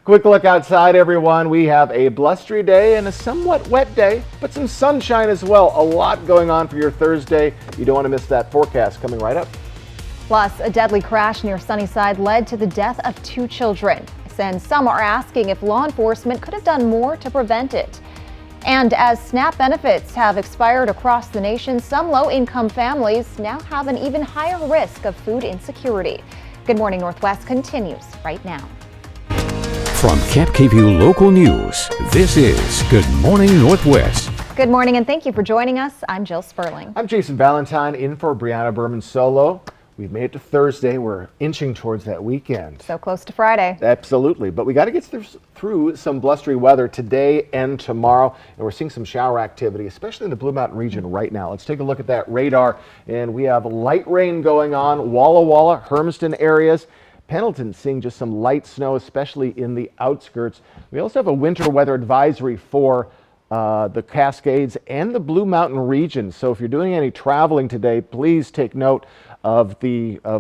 Quick look outside, everyone. We have a blustery day and a somewhat wet day, but some sunshine as well. A lot going on for your Thursday. You don't want to miss that forecast coming right up. Plus, a deadly crash near Sunnyside led to the death of 2 children. And some are asking if law enforcement could have done more to prevent it. And as SNAP benefits have expired across the nation, some low-income families now have an even higher risk of food insecurity. Good Morning Northwest continues right now. From Camp KVUE Local News, this is Good Morning Northwest. Good morning and thank you for joining us. I'm Jill Sperling. I'm Jason Valentine in for Brianna Berman solo. We've made it to Thursday. We're inching towards that weekend. So close to Friday. Absolutely. But we got to get through some blustery weather today and tomorrow. And we're seeing some shower activity, especially in the Blue Mountain region right now. Let's take a look at that radar. And we have light rain going on, Walla Walla, Hermiston areas. Pendleton seeing just some light snow, especially in the outskirts. We also have a winter weather advisory for the Cascades and the Blue Mountain region. So if you're doing any traveling today, please take note of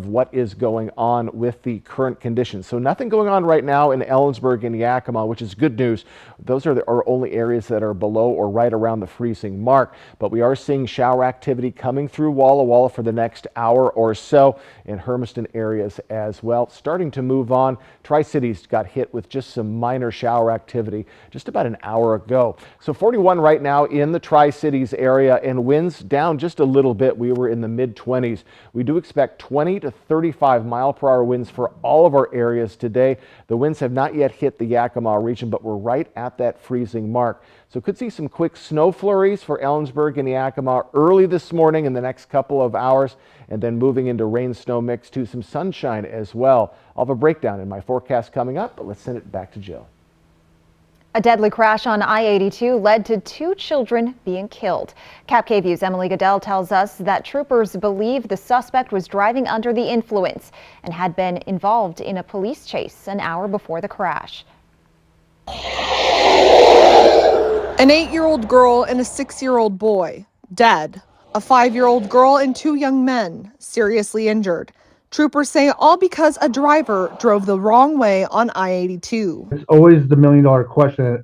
what is going on with the current conditions. So nothing going on right now in Ellensburg and Yakima, which is good news. Those are our only areas that are below or right around the freezing mark. But we are seeing shower activity coming through Walla Walla for the next hour or so, in Hermiston areas as well. Starting to move on. Tri-Cities got hit with just some minor shower activity just about an hour ago. So 41 right now in the Tri-Cities area, and winds down just a little bit. We were in the mid-20s. We do expect 20 to 35 mile-per-hour winds for all of our areas today. The winds have not yet hit the Yakima region, but we're right at that freezing mark. So could see some quick snow flurries for Ellensburg and Yakima early this morning in the next couple of hours, and then moving into rain-snow mix to some sunshine as well. I'll have a breakdown in my forecast coming up, but let's send it back to Jill. A deadly crash on I-82 led to 2 children being killed. Cap KVUE's Emily Goodell tells us that troopers believe the suspect was driving under the influence and had been involved in a police chase an hour before the crash. An 8-year-old girl and a 6-year-old boy dead. A 5-year-old girl and 2 young men seriously injured. Troopers say all because a driver drove the wrong way on I-82. It's always the million-dollar question.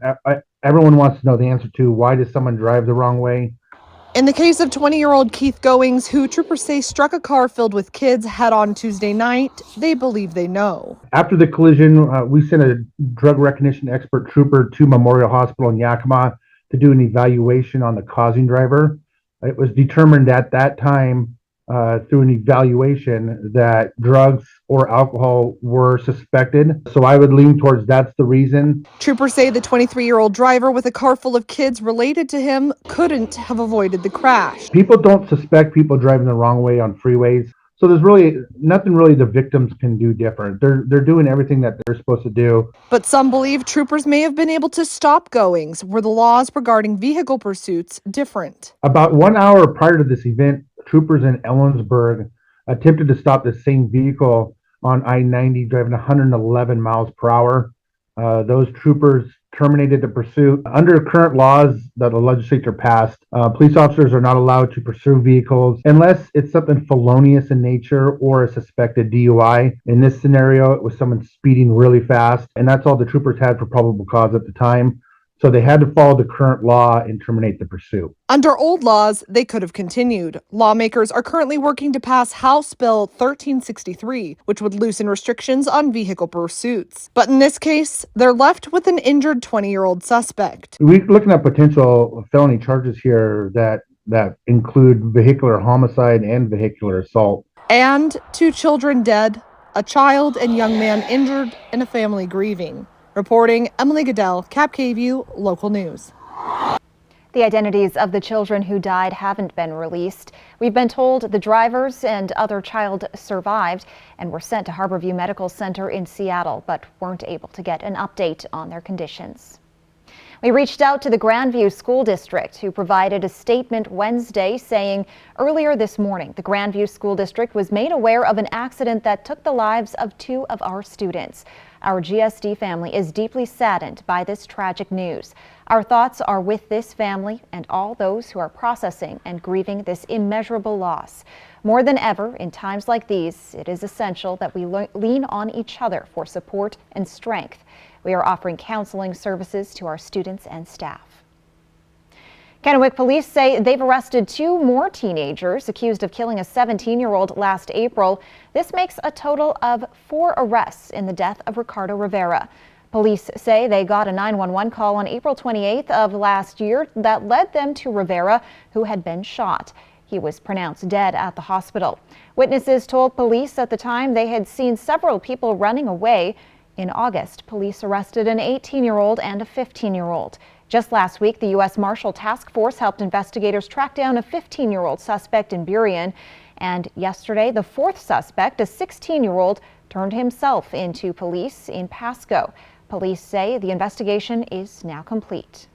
Everyone wants to know the answer to: why does someone drive the wrong way? In the case of 20-year-old Keith Goings, who troopers say struck a car filled with kids head-on Tuesday night, they believe they know. After the collision, we sent a drug recognition expert trooper to Memorial Hospital in Yakima to do an evaluation on the causing driver. It was determined at that time through an evaluation that drugs or alcohol were suspected. So I would lean towards that's the reason. Troopers say the 23-year-old driver with a car full of kids related to him couldn't have avoided the crash. People don't suspect people driving the wrong way on freeways. So there's really nothing the victims can do different. They're doing everything that they're supposed to do. But some believe troopers may have been able to stop Goings. Were the laws regarding vehicle pursuits different? About 1 hour prior to this event, troopers in Ellensburg attempted to stop the same vehicle on I-90 driving 111 miles per hour. Those troopers terminated the pursuit. Under current laws that the legislature passed, police officers are not allowed to pursue vehicles unless it's something felonious in nature or a suspected DUI. In this scenario, it was someone speeding really fast, and that's all the troopers had for probable cause at the time. So they had to follow the current law and terminate the pursuit. Under old laws, they could have continued. Lawmakers are currently working to pass House Bill 1363, which would loosen restrictions on vehicle pursuits. But in this case, they're left with an injured 20-year-old suspect. We're looking at potential felony charges here that include vehicular homicide and vehicular assault. And 2 children dead, a child and young man injured, and a family grieving. Reporting, Emily Goodell, Cap KVUE Local News. The identities of the children who died haven't been released. We've been told the drivers and other child survived and were sent to Harborview Medical Center in Seattle, but weren't able to get an update on their conditions. We reached out to the Grandview School District, who provided a statement Wednesday saying earlier this morning the Grandview School District was made aware of an accident that took the lives of 2 of our students. Our GSD family is deeply saddened by this tragic news. Our thoughts are with this family and all those who are processing and grieving this immeasurable loss. More than ever, in times like these, it is essential that we lean on each other for support and strength. We are offering counseling services to our students and staff. Kennewick police say they've arrested 2 more teenagers accused of killing a 17-year-old last April. This makes a total of 4 arrests in the death of Ricardo Rivera. Police say they got a 911 call on April 28th of last year that led them to Rivera, who had been shot. He was pronounced dead at the hospital. Witnesses told police at the time they had seen several people running away. In August, police arrested an 18-year-old and a 15-year-old. Just last week, the U.S. Marshal Task Force helped investigators track down a 15-year-old suspect in Burien. And yesterday, the 4th suspect, a 16-year-old, turned himself into police in Pasco. Police say the investigation is now complete.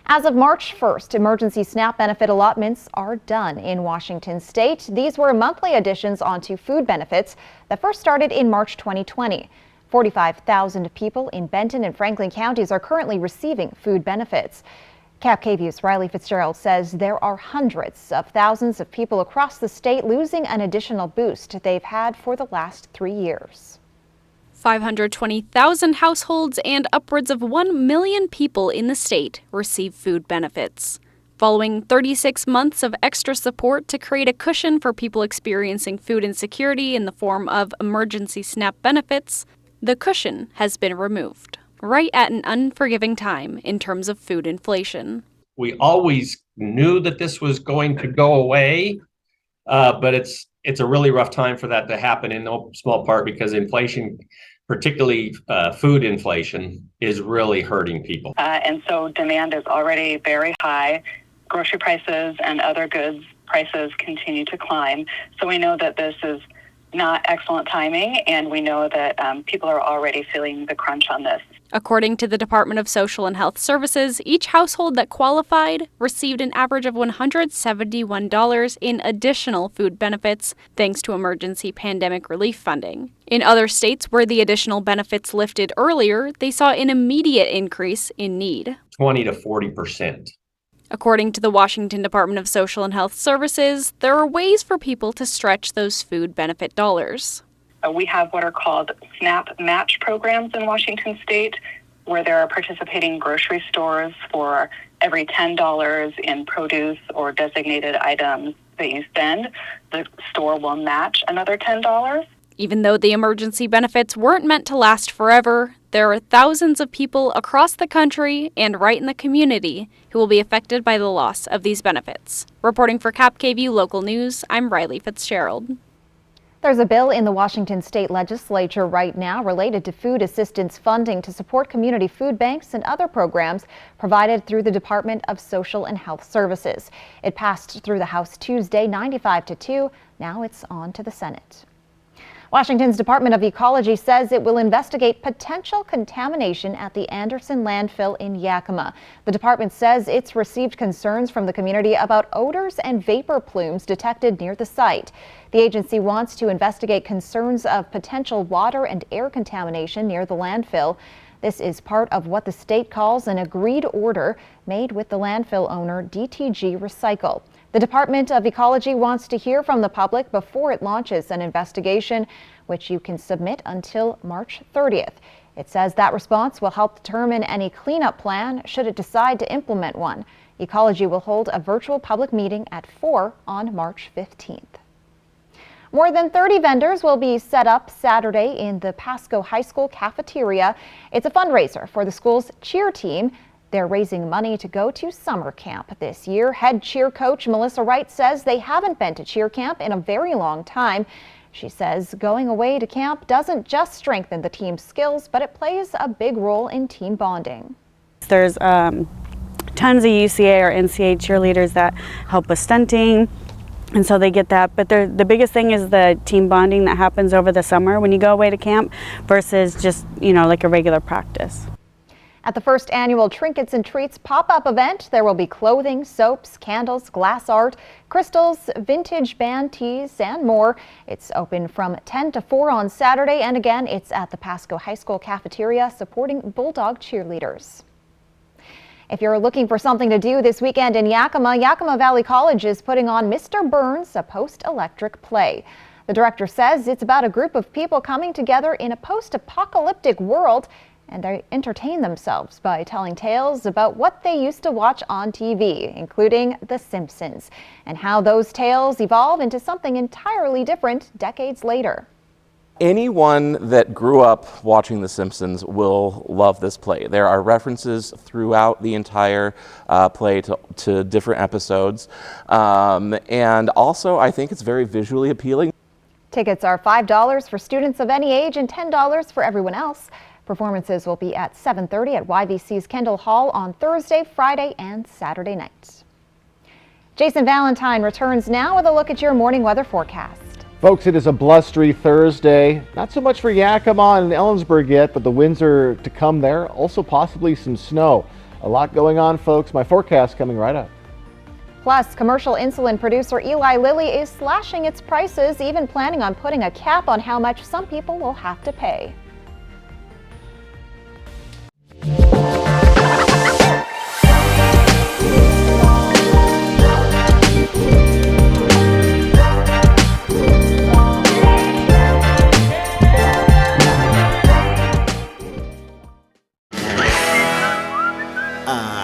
As of March 1st, emergency SNAP benefit allotments are done in Washington state. These were monthly additions onto food benefits that first started in March 2020. 45,000 people in Benton and Franklin counties are currently receiving food benefits. KVUE's Riley Fitzgerald says there are hundreds of thousands of people across the state losing an additional boost they've had for the last 3 years. 520,000 households and upwards of 1 million people in the state receive food benefits. Following 36 months of extra support to create a cushion for people experiencing food insecurity in the form of emergency SNAP benefits, the cushion has been removed, right at an unforgiving time in terms of food inflation. We always knew that this was going to go away, but it's a really rough time for that to happen in no small part because inflation, particularly food inflation, is really hurting people. And so demand is already very high. Grocery prices and other goods prices continue to climb. So we know that this is not excellent timing, and we know that people are already feeling the crunch on this. According to the Department of Social and Health Services, each household that qualified received an average of $171 in additional food benefits, thanks to emergency pandemic relief funding. In other states where the additional benefits lifted earlier, they saw an immediate increase in need. 20 to 40%. According to the Washington Department of Social and Health Services, there are ways for people to stretch those food benefit dollars. We have what are called SNAP match programs in Washington state, where there are participating grocery stores for every $10 in produce or designated items that you spend, the store will match another $10. Even though the emergency benefits weren't meant to last forever, there are thousands of people across the country and right in the community who will be affected by the loss of these benefits. Reporting for KVUE Local News, I'm Riley Fitzgerald. There's a bill in the Washington state legislature right now related to food assistance funding to support community food banks and other programs provided through the Department of Social and Health Services. It passed through the House Tuesday 95-2. Now it's on to the Senate. Washington's Department of Ecology says it will investigate potential contamination at the Anderson landfill in Yakima. The department says it's received concerns from the community about odors and vapor plumes detected near the site. The agency wants to investigate concerns of potential water and air contamination near the landfill. This is part of what the state calls an agreed order made with the landfill owner, DTG Recycle. The Department of Ecology wants to hear from the public before it launches an investigation, which you can submit until March 30th. It says that response will help determine any cleanup plan should it decide to implement one. Ecology will hold a virtual public meeting at 4 on March 15th. More than 30 vendors will be set up Saturday in the Pasco High School cafeteria. It's a fundraiser for the school's cheer team. They're raising money to go to summer camp this year. Head cheer coach Melissa Wright says they haven't been to cheer camp in a very long time. She says going away to camp doesn't just strengthen the team's skills, but it plays a big role in team bonding. There's tons of UCA or NCA cheerleaders that help with stunting, and so they get that. But the biggest thing is the team bonding that happens over the summer when you go away to camp versus just, like a regular practice. At the first annual Trinkets and Treats pop-up event, there will be clothing, soaps, candles, glass art, crystals, vintage band tees, and more. It's open from 10 to 4 on Saturday, and again, it's at the Pasco High School cafeteria supporting Bulldog cheerleaders. If you're looking for something to do this weekend in Yakima, Yakima Valley College is putting on Mr. Burns, a post-electric play. The director says it's about a group of people coming together in a post-apocalyptic world, and they entertain themselves by telling tales about what they used to watch on TV, including The Simpsons, and how those tales evolve into something entirely different decades later. Anyone that grew up watching The Simpsons will love this play. There are references throughout the entire play to different episodes. And also, I think it's very visually appealing. Tickets are $5 for students of any age and $10 for everyone else. Performances will be at 7:30 at YVC's Kendall Hall on Thursday, Friday, and Saturday nights. Jason Valentine returns now with a look at your morning weather forecast. Folks, it is a blustery Thursday. Not so much for Yakima and Ellensburg yet, but the winds are to come there. Also possibly some snow. A lot going on, folks. My forecast coming right up. Plus, commercial insulin producer Eli Lilly is slashing its prices, even planning on putting a cap on how much some people will have to pay.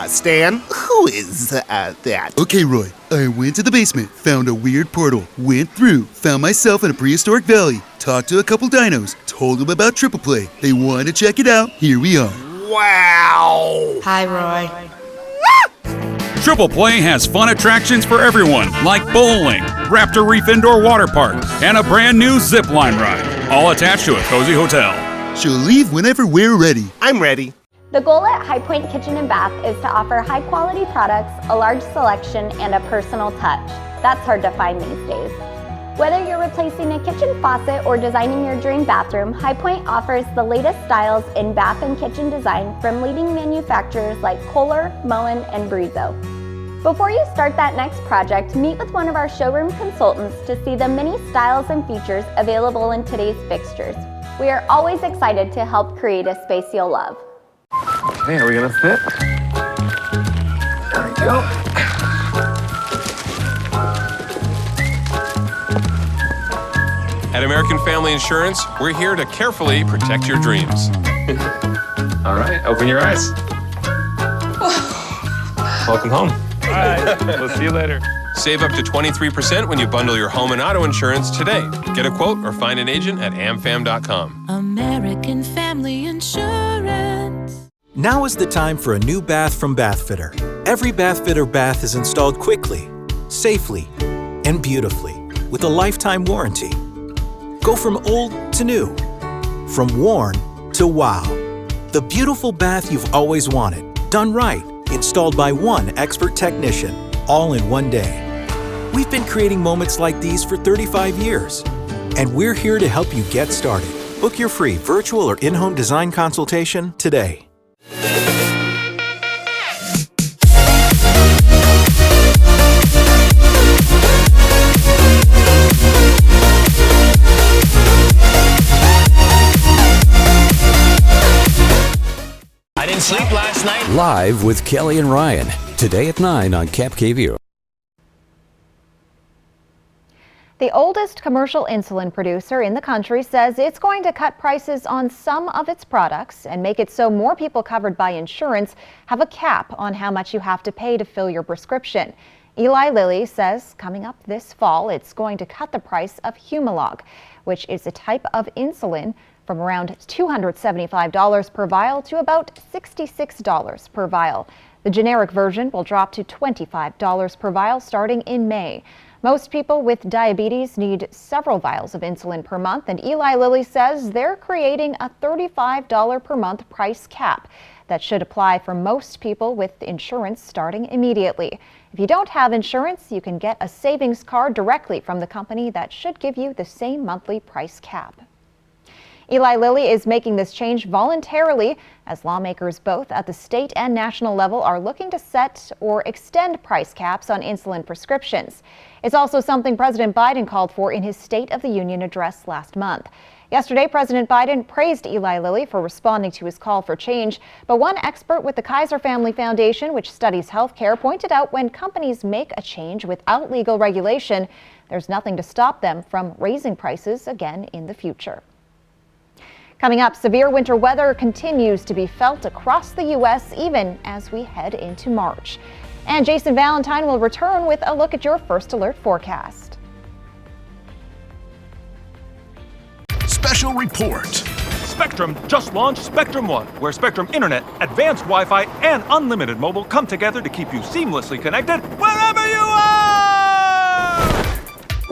Stan, who is that? Okay, Roy, I went to the basement, found a weird portal, went through, found myself in a prehistoric valley, talked to a couple dinos, told them about Triple Play. They wanted to check it out. Here we are. Wow! Hi, Roy. Triple Play has fun attractions for everyone, like bowling, Raptor Reef Indoor Water Park, and a brand new zip line ride, all attached to a cozy hotel. She'll leave whenever we're ready. I'm ready. The goal at High Point Kitchen and Bath is to offer high-quality products, a large selection, and a personal touch. That's hard to find these days. Whether you're replacing a kitchen faucet or designing your dream bathroom, High Point offers the latest styles in bath and kitchen design from leading manufacturers like Kohler, Moen, and Brizo. Before you start that next project, meet with one of our showroom consultants to see the many styles and features available in today's fixtures. We are always excited to help create a space you'll love. Okay, are we gonna fit? There we go. At American Family Insurance, we're here to carefully protect your dreams. All right, open your eyes. Welcome home. All right, we'll see you later. Save up to 23% when you bundle your home and auto insurance today. Get a quote or find an agent at amfam.com. American Family Insurance. Now is the time for a new bath from Bathfitter. Every Bathfitter bath is installed quickly, safely, and beautifully with a lifetime warranty. Go from old to new, from worn to wow. The beautiful bath you've always wanted, done right, installed by one expert technician, all in one day. We've been creating moments like these for 35 years, and we're here to help you get started. Book your free virtual or in-home design consultation today. I didn't sleep last night. Live with Kelly and Ryan, today at 9 on Cap KView. The oldest commercial insulin producer in the country says it's going to cut prices on some of its products and make it so more people covered by insurance have a cap on how much you have to pay to fill your prescription. Eli Lilly says coming up this fall, it's going to cut the price of Humalog, which is a type of insulin, from around $275 per vial to about $66 per vial. The generic version will drop to $25 per vial starting in May. Most people with diabetes need several vials of insulin per month, and Eli Lilly says they're creating a $35 per month price cap that should apply for most people with insurance starting immediately. If you don't have insurance, you can get a savings card directly from the company that should give you the same monthly price cap. Eli Lilly is making this change voluntarily as lawmakers both at the state and national level are looking to set or extend price caps on insulin prescriptions. It's also something President Biden called for in his State of the Union address last month. Yesterday, President Biden praised Eli Lilly for responding to his call for change, but one expert with the Kaiser Family Foundation, which studies healthcare, pointed out when companies make a change without legal regulation, There's nothing to stop them from raising prices again in the future. Coming up, severe winter weather continues to be felt across the U.S. even as we head into March. And Jason Valentine will return with a look at your First Alert forecast. Special report. Spectrum just launched Spectrum One, where Spectrum Internet, advanced Wi-Fi, and unlimited mobile come together to keep you seamlessly connected wherever you are!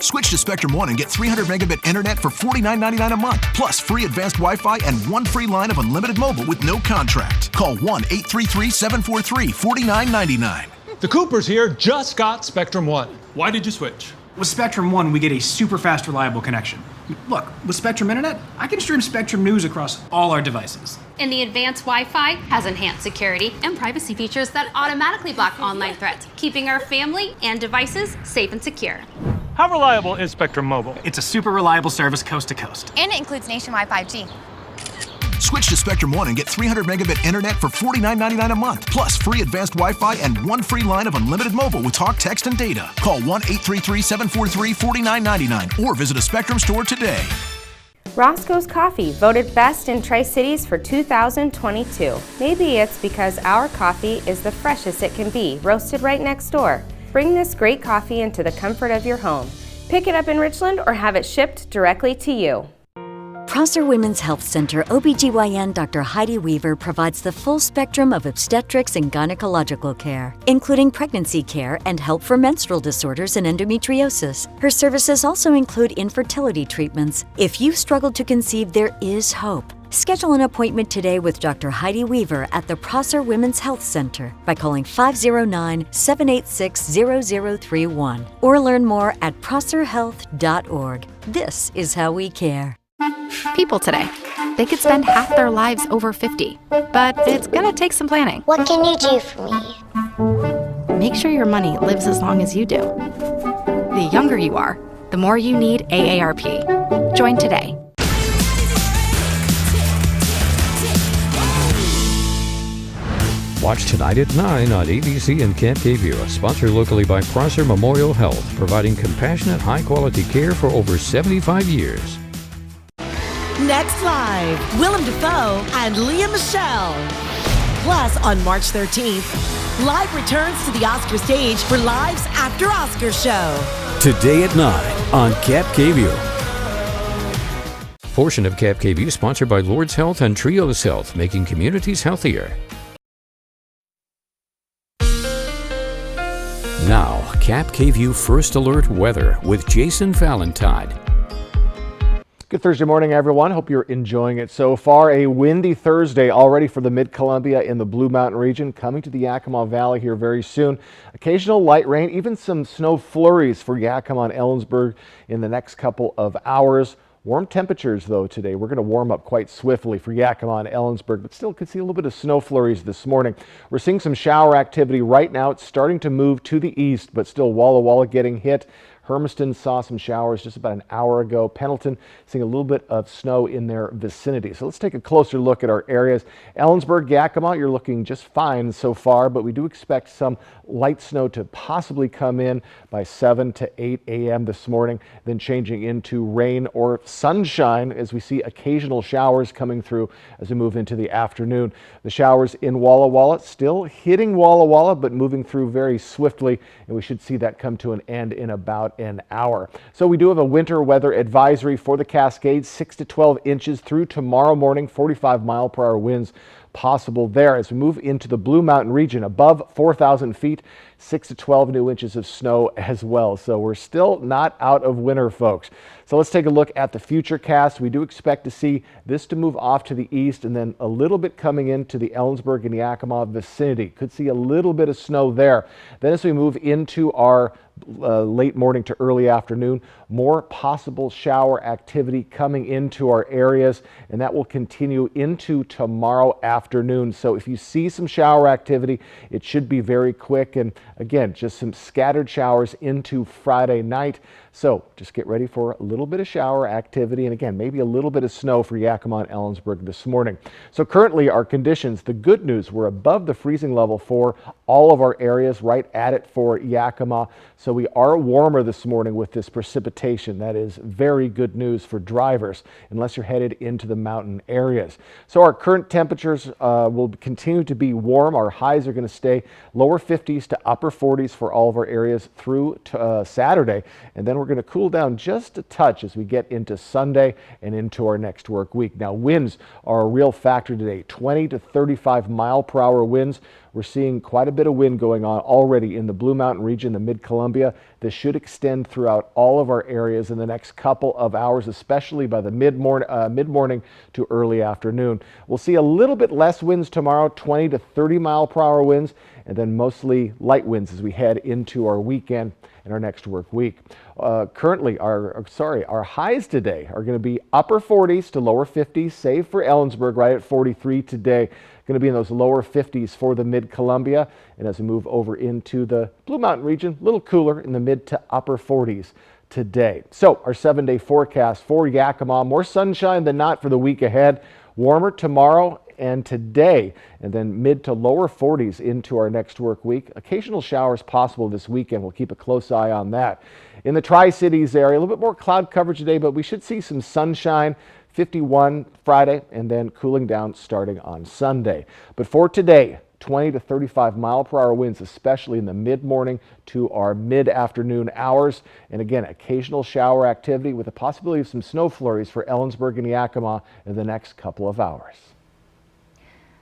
Switch to Spectrum One and get 300 megabit internet for $49.99 a month, plus free advanced Wi-Fi and one free line of unlimited mobile with no contract. Call 1-833-743-4999. The Coopers here just got Spectrum One. Why did you switch? With Spectrum One, we get a super fast, reliable connection. Look, with Spectrum Internet, I can stream Spectrum News across all our devices. And the advanced Wi-Fi has enhanced security and privacy features that automatically block online threats, keeping our family and devices safe and secure. How reliable is Spectrum Mobile? It's a super reliable service coast to coast. And it includes nationwide 5G. Switch to Spectrum One and get 300 megabit internet for $49.99 a month, plus free advanced Wi-Fi and one free line of unlimited mobile with talk, text, and data. Call 1-833-743-4999 or visit a Spectrum store today. Roscoe's Coffee, voted best in Tri-Cities for 2022. Maybe it's because our coffee is the freshest it can be, roasted right next door. Bring this great coffee into the comfort of your home. Pick it up in Richland or have it shipped directly to you. Prosser Women's Health Center OBGYN Dr. Heidi Weaver provides the full spectrum of obstetrics and gynecological care, including pregnancy care and help for menstrual disorders and endometriosis. Her services also include infertility treatments. If you struggle to conceive, there is hope. Schedule an appointment today with Dr. Heidi Weaver at the Prosser Women's Health Center by calling 509-786-0031 or learn more at prosserhealth.org. This is how we care. People today, they could spend half their lives over 50, but it's gonna take some planning. What can you do for me? Make sure your money lives as long as you do. The younger you are, the more you need AARP. Join today. Watch tonight at 9 on ABC and Camp Kayview, sponsored locally by Prosser Memorial Health, providing compassionate, high-quality care for over 75 years. Next live, Willem Dafoe and Lea Michele. Plus, on March 13th, Live returns to the Oscar stage for Live's After Oscar show. Today at 9 on Cap Kayview. Portion of Cap Kayview sponsored by Lord's Health and Trios Health, making communities healthier. Now, Cap Kayview First Alert weather with Jason Valentine. Good Thursday morning, everyone. Hope you're enjoying it so far. A windy Thursday already for the Mid-Columbia in the Blue Mountain region, coming to the Yakima Valley here very soon. Occasional light rain, even some snow flurries for Yakima and Ellensburg in the next couple of hours. Warm temperatures, though, today. We're going to warm up quite swiftly for Yakima and Ellensburg, but still could see a little bit of snow flurries this morning. We're seeing some shower activity right now. It's starting to move to the east, but still Walla Walla getting hit. Hermiston saw some showers just about an hour ago. Pendleton seeing a little bit of snow in their vicinity. So let's take a closer look at our areas. Ellensburg, Yakima, you're looking just fine so far, but we do expect some light snow to possibly come in by 7 to 8 a.m. this morning, then changing into rain or sunshine as we see occasional showers coming through as we move into the afternoon. The showers in Walla Walla still hitting Walla Walla, but moving through very swiftly, and we should see that come to an end in about an hour. So we do have a winter weather advisory for the Cascades, 6 to 12 inches through tomorrow morning, 45-mile-per-hour winds possible there. As we move into the Blue Mountain region, above 4,000 feet, 6 to 12 new inches of snow as well. So we're still not out of winter, folks. So let's take a look at the future cast. We do expect to see this to move off to the east and then a little bit coming into the Ellensburg and Yakima vicinity. Could see a little bit of snow there. Then as we move into our late morning to early afternoon, more possible shower activity coming into our areas, and that will continue into tomorrow afternoon. So if you see some shower activity, it should be very quick, and again, just some scattered showers into Friday night. So just get ready for a little little bit of shower activity, and again, maybe a little bit of snow for Yakima and Ellensburg this morning. So currently our conditions, the good news, we're above the freezing level for all of our areas, right at it for Yakima. So we are warmer this morning with this precipitation. That is very good news for drivers, unless you're headed into the mountain areas. So our current temperatures will continue to be warm. Our highs are going to stay lower 50s to upper 40s for all of our areas through Saturday, and then we're going to cool down just a touch as we get into Sunday and into our next work week. Now, winds are a real factor today. 20 to 35 mile per hour winds. We're seeing quite a bit of wind going on already in the Blue Mountain region, the Mid-Columbia. This should extend throughout all of our areas in the next couple of hours, especially by the mid-morning to early afternoon. We'll see a little bit less winds tomorrow, 20 to 30 mile per hour winds, and then mostly light winds as we head into our weekend and our next work week. Currently, our highs today are going to be upper 40s to lower 50s, save for Ellensburg, right at 43 today. Going to be in those lower 50s for the Mid-Columbia, and as we move over into the Blue Mountain region, a little cooler in the mid to upper 40s today. So our 7-day forecast for Yakima, more sunshine than not for the week ahead. Warmer tomorrow and today, and then mid to lower 40s into our next work week. Occasional showers possible this weekend. We'll keep a close eye on that. In the Tri-Cities area, a little bit more cloud coverage today, but we should see some sunshine. 51 Friday, and then cooling down starting on Sunday. But for today, 20 to 35 mile per hour winds, especially in the mid-morning to our mid-afternoon hours. And again, occasional shower activity with the possibility of some snow flurries for Ellensburg and Yakima in the next couple of hours.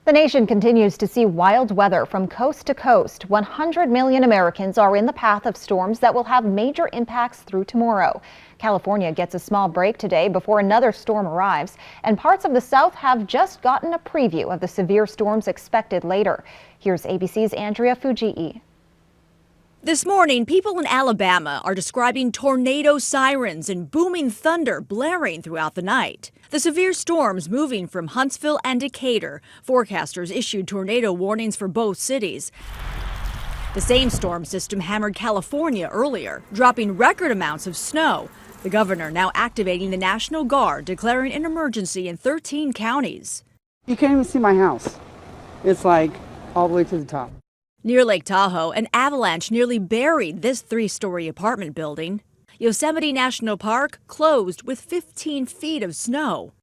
The nation continues to see wild weather from coast to coast. 100 million Americans are in the path of storms that will have major impacts through tomorrow. California gets a small break today before another storm arrives, and parts of the South have just gotten a preview of the severe storms expected later. Here's ABC's Andrea Fujii. This morning, people in Alabama are describing tornado sirens and booming thunder blaring throughout the night. The severe storms moving from Huntsville and Decatur. Forecasters issued tornado warnings for both cities. The same storm system hammered California earlier, dropping record amounts of snow. The governor now activating the National Guard, declaring an emergency in 13 counties. You can't even see my house. It's like all the way to the top. Near Lake Tahoe, an avalanche nearly buried this 3-story apartment building. Yosemite National Park closed with 15 feet of snow.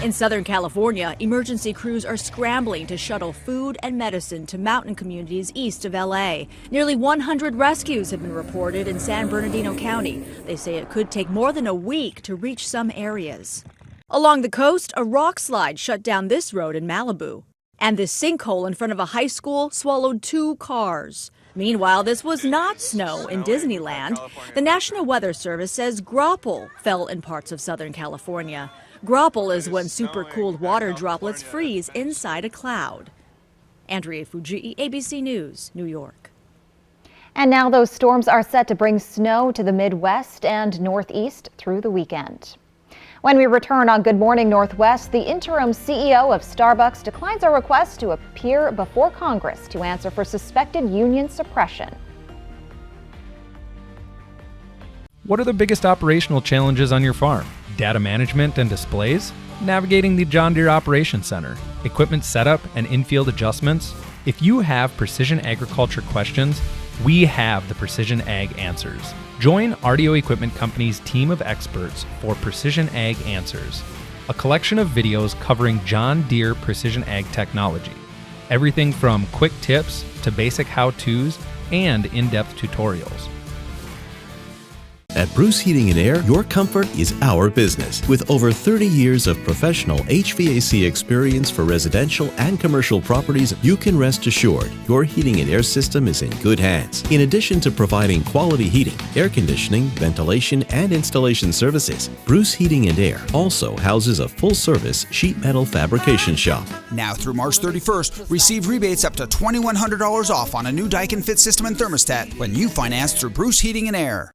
In Southern California, emergency crews are scrambling to shuttle food and medicine to mountain communities east of LA. Nearly 100 rescues have been reported in San Bernardino County. They say it could take more than a week to reach some areas. Along the coast, a rock slide shut down this road in Malibu. And this sinkhole in front of a high school swallowed 2 cars. Meanwhile, this was not snow in Disneyland. The National Weather Service says graupel fell in parts of Southern California. Graupel is when supercooled water droplets freeze inside a cloud. Andrea Fujii, ABC News, New York. And now those storms are set to bring snow to the Midwest and Northeast through the weekend. When we return on Good Morning Northwest, the interim CEO of Starbucks declines a request to appear before Congress to answer for suspected union suppression. What are the biggest operational challenges on your farm? Data management and displays? Navigating the John Deere Operations Center? Equipment setup and in-field adjustments? If you have precision agriculture questions, we have the Precision Ag Answers. Join RDO Equipment Company's team of experts for Precision Ag Answers, a collection of videos covering John Deere precision ag technology. Everything from quick tips to basic how-tos and in-depth tutorials. At Bruce Heating and Air, your comfort is our business. With over 30 years of professional HVAC experience for residential and commercial properties, you can rest assured your heating and air system is in good hands. In addition to providing quality heating, air conditioning, ventilation, and installation services, Bruce Heating and Air also houses a full-service sheet metal fabrication shop. Now through March 31st, receive rebates up to $2,100 off on a new Daikin Fit system and thermostat when you finance through Bruce Heating and Air.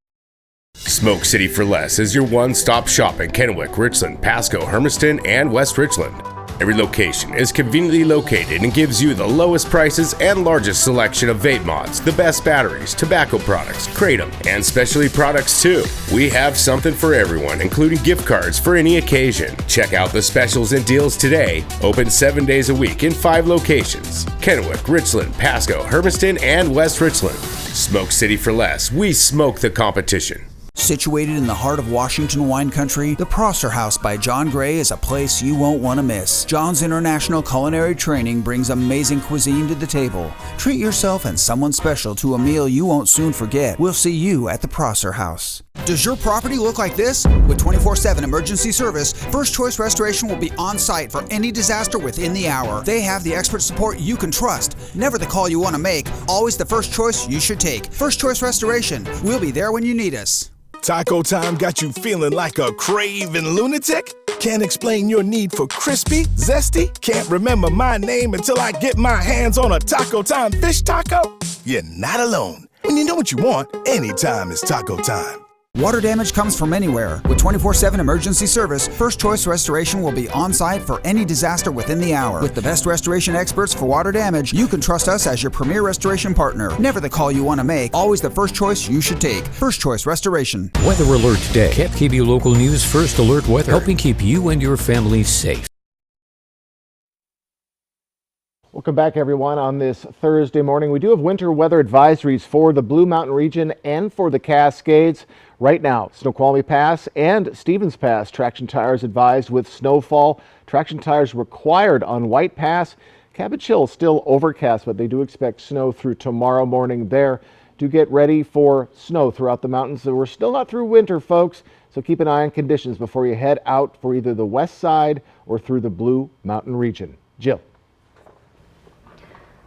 Smoke City for Less is your one-stop shop in Kennewick, Richland, Pasco, Hermiston, and West Richland. Every location is conveniently located and gives you the lowest prices and largest selection of vape mods, the best batteries, tobacco products, Kratom, and specialty products too. We have something for everyone, including gift cards for any occasion. Check out the specials and deals today. Open 7 days a week in 5 locations: Kennewick, Richland, Pasco, Hermiston, and West Richland. Smoke City for less. We smoke the competition. Situated in the heart of Washington wine country, the Prosser House by John Gray is a place you won't want to miss. John's international culinary training brings amazing cuisine to the table. Treat yourself and someone special to a meal you won't soon forget. We'll see you at the Prosser House. Does your property look like this? With 24/7 emergency service, First Choice Restoration will be on site for any disaster within the hour. They have the expert support you can trust. Never the call you want to make, always the first choice you should take. First Choice Restoration. We'll be there when you need us. Taco time got you feeling like a craving lunatic? Can't explain your need for crispy, zesty? Can't remember my name until I get my hands on a Taco Time fish taco? You're not alone. When you know what you want, anytime is taco time. Water damage comes from anywhere. With 24/7 emergency service, First Choice Restoration will be on site for any disaster within the hour. With the best restoration experts for water damage, you can trust us as your premier restoration partner. Never the call you want to make, always the first choice you should take. First Choice Restoration. Weather alert today. KFKB Local News First Alert Weather, helping keep you and your family safe. Welcome back, everyone, on this Thursday morning. We do have winter weather advisories for the Blue Mountain region and for the Cascades. Right now, Snoqualmie Pass and Stevens Pass, traction tires advised with snowfall. Traction tires required on White Pass. Cabot Hill still overcast, but they do expect snow through tomorrow morning there. Do get ready for snow throughout the mountains. So we're still not through winter, folks, so keep an eye on conditions before you head out for either the west side or through the Blue Mountain region. Jill.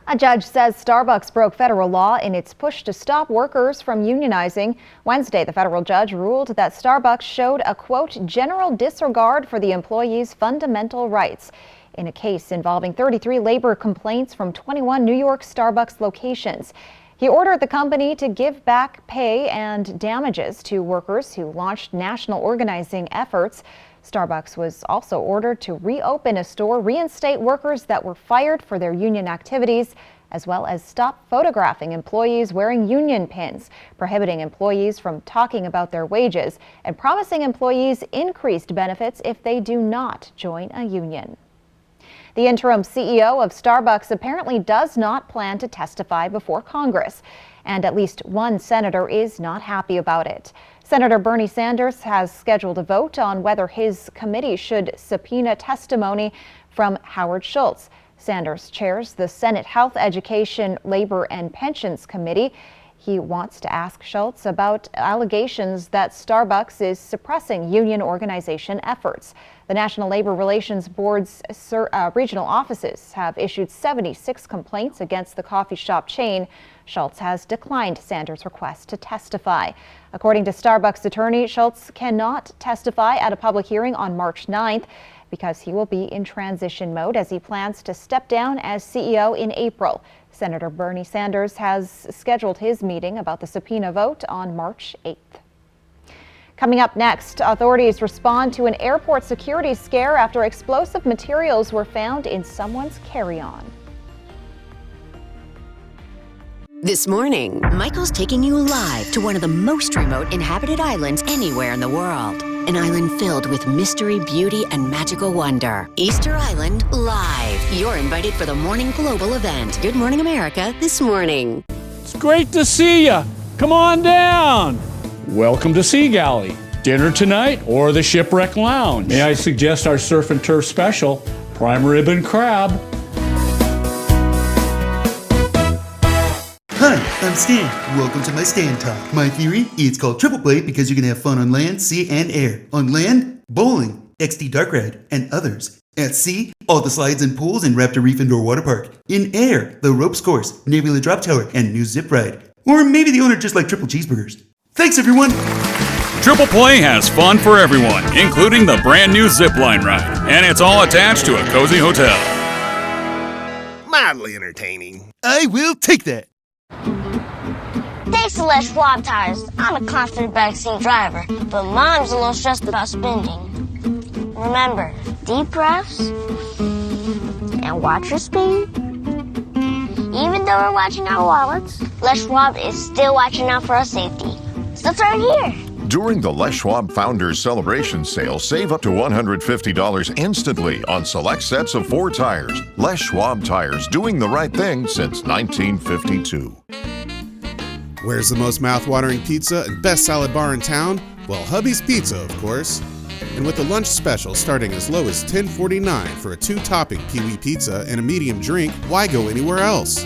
A judge says Starbucks broke federal law in its push to stop workers from unionizing. Wednesday, the federal judge ruled that Starbucks showed a, quote, general disregard for the employees' fundamental rights in a case involving 33 labor complaints from 21 New York Starbucks locations. He ordered the company to give back pay and damages to workers who launched national organizing efforts. Starbucks was also ordered to reopen a store, reinstate workers that were fired for their union activities, as well as stop photographing employees wearing union pins, prohibiting employees from talking about their wages, and promising employees increased benefits if they do not join a union. The interim CEO of Starbucks apparently does not plan to testify before Congress, and at least one senator is not happy about it. Senator Bernie Sanders has scheduled a vote on whether his committee should subpoena testimony from Howard Schultz. Sanders chairs the Senate Health, Education, Labor, and Pensions Committee. He wants to ask Schultz about allegations that Starbucks is suppressing union organization efforts. The National Labor Relations Board's regional offices have issued 76 complaints against the coffee shop chain. Schultz has declined Sanders' request to testify. According to Starbucks attorney, Schultz cannot testify at a public hearing on March 9th because he will be in transition mode as he plans to step down as CEO in April. Senator Bernie Sanders has scheduled his meeting about the subpoena vote on March 8th. Coming up next, authorities respond to an airport security scare after explosive materials were found in someone's carry-on. This morning, Michael's taking you live to one of the most remote inhabited islands anywhere in the world. An island filled with mystery, beauty, and magical wonder. Easter Island Live. You're invited for the Morning Global event. Good Morning America this morning. It's great to see you. Come on down. Welcome to Sea Galley. Dinner tonight or the Shipwreck Lounge. May I suggest our surf and turf special, prime rib and crab. Hi, I'm Stan. Welcome to my Stan Talk. My theory, it's called Triple Play because you can have fun on land, sea, and air. On land, bowling, XD Dark Ride, and others. At sea, all the slides and pools in Raptor Reef Indoor Water Park. In air, the ropes course, Nebula Drop Tower, and new zip ride. Or maybe the owner just like triple cheeseburgers. Thanks, everyone! Triple Play has fun for everyone, including the brand new zipline ride. And it's all attached to a cozy hotel. Mildly entertaining. I will take that. Thanks to Les Schwab Tires, I'm a confident backseat driver, but Mom's a little stressed about spending. Remember, deep breaths, watch your speed. Even though we're watching our wallets, Les Schwab is still watching out for our safety. So let's learn here. During the Les Schwab Founders Celebration Sale, save up to $150 instantly on select sets of 4 tires. Les Schwab Tires, doing the right thing since 1952. Where's the most mouth-watering pizza and best salad bar in town? Well, Hubby's Pizza, of course. And with the lunch special starting as low as $10.49 for a 2-topping Pee-wee pizza and a medium drink, why go anywhere else?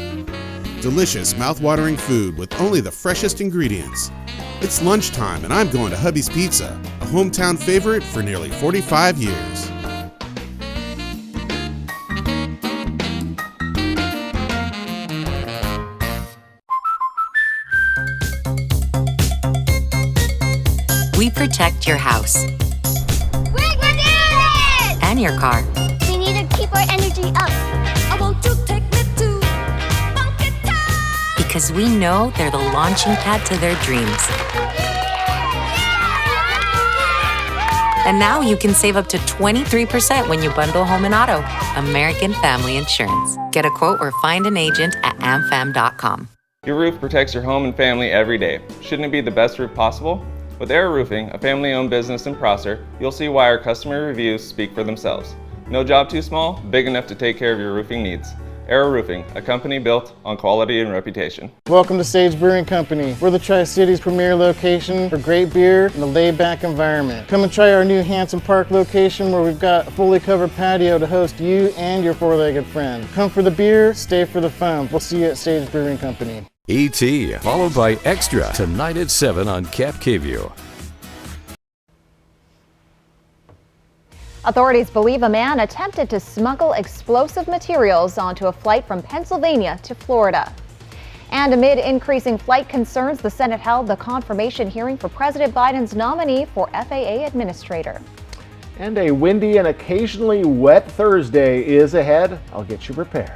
Delicious, mouth-watering food with only the freshest ingredients. It's lunchtime and I'm going to Hubby's Pizza, a hometown favorite for nearly 45 years. We protect your house and your car. We need to keep our energy up. I want to take me to Funky Town. Because we know they're the launching pad to their dreams. And now you can save up to 23% when you bundle home and auto. American Family Insurance. Get a quote or find an agent at amfam.com. Your roof protects your home and family every day. Shouldn't it be the best roof possible? With Air Roofing, a family-owned business in Prosser, you'll see why our customer reviews speak for themselves. No job too small, big enough to take care of your roofing needs. Air Roofing, a company built on quality and reputation. Welcome to Sage Brewing Company. We're the Tri-Cities premier location for great beer and a laid-back environment. Come and try our new Hanson Park location where we've got a fully covered patio to host you and your four-legged friend. Come for the beer, stay for the fun. We'll see you at Sage Brewing Company. E.T., followed by Extra, tonight at 7 on Cap KVUE. Authorities believe a man attempted to smuggle explosive materials onto a flight from Pennsylvania to Florida. And amid increasing flight concerns, the Senate held the confirmation hearing for President Biden's nominee for FAA administrator. And a windy and occasionally wet Thursday is ahead. I'll get you prepared.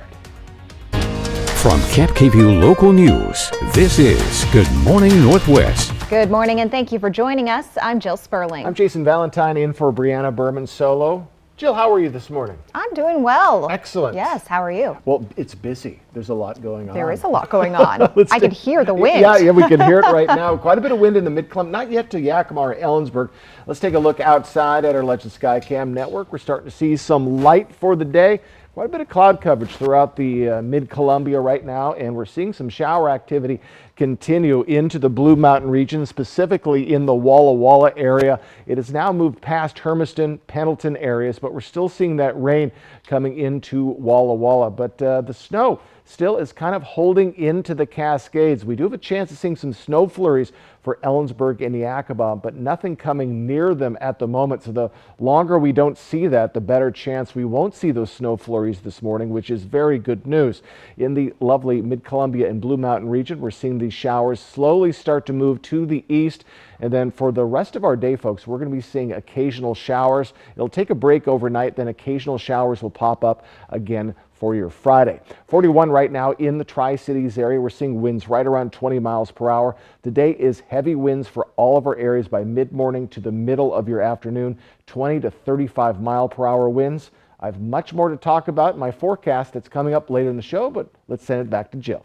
From Cap KVUE Local News, this is Good Morning Northwest. Good morning and thank you for joining us. I'm Jill Sperling. I'm Jason Valentine in for Brianna Berman solo. Jill, how are you this morning? I'm doing well. Excellent. Yes, how are you? Well, it's busy. There's a lot going on. There is a lot going on. I can hear the wind. Yeah, we can hear it right now. Quite a bit of wind in the Mid-Columbia, not yet to Yakima or Ellensburg. Let's take a look outside at our Legend Skycam network. We're starting to see some light for the day. Quite a bit of cloud coverage throughout the Mid-Columbia right now, and we're seeing some shower activity continue into the Blue Mountain region, specifically in the Walla Walla area. It has now moved past Hermiston, Pendleton areas, but we're still seeing that rain coming into Walla Walla. But the snow still is kind of holding into the Cascades. We do have a chance of seeing some snow flurries for Ellensburg and Yakima, but nothing coming near them at the moment. So the longer we don't see that, the better chance we won't see those snow flurries this morning, which is very good news. In the lovely Mid-Columbia and Blue Mountain region, we're seeing these showers slowly start to move to the east. And then for the rest of our day, folks, we're going to be seeing occasional showers. It'll take a break overnight, then occasional showers will pop up again for your Friday. 41 right now in the Tri-Cities area. We're seeing winds right around 20 miles per hour. Today is heavy winds for all of our areas by mid-morning to the middle of your afternoon, 20 to 35 mile per hour winds. I have much more to talk about in my forecast that's coming up later in the show, but let's send it back to Jill.